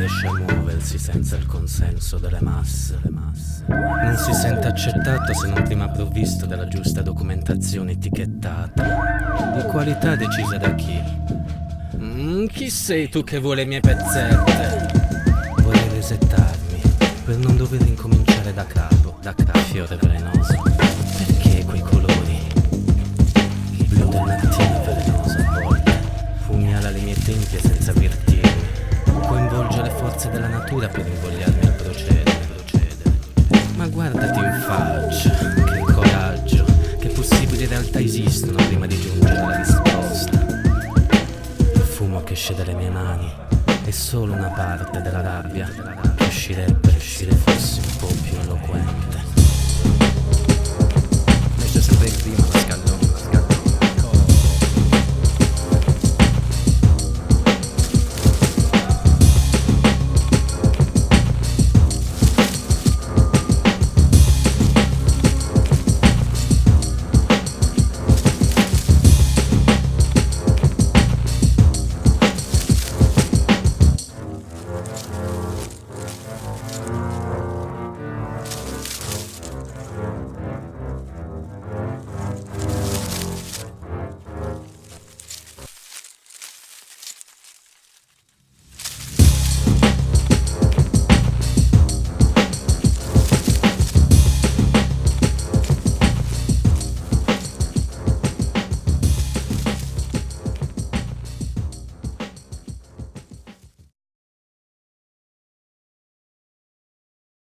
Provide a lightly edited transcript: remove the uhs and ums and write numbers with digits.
riesce a muoversi senza il consenso delle masse. Non si sente accettato se non prima provvisto della giusta documentazione etichettata, di qualità decisa da chi? Chi sei tu che vuole le mie pezzette? Vorrei resettarmi per non dover incominciare da capo, fiore velenoso. Perché quei colori? Il blu del mattino è velenoso a volte, pugnala le mie tempie senza avvertirmi, coinvolge le forze della natura per invogliarmi a procedere. Ma guardati in faccia, che coraggio, che possibili realtà esistono prima di giungere alla risposta. Il fumo che esce dalle mie mani è solo una parte della rabbia che uscirebbe se fossi un po' più eloquente. Mr. Sempre prima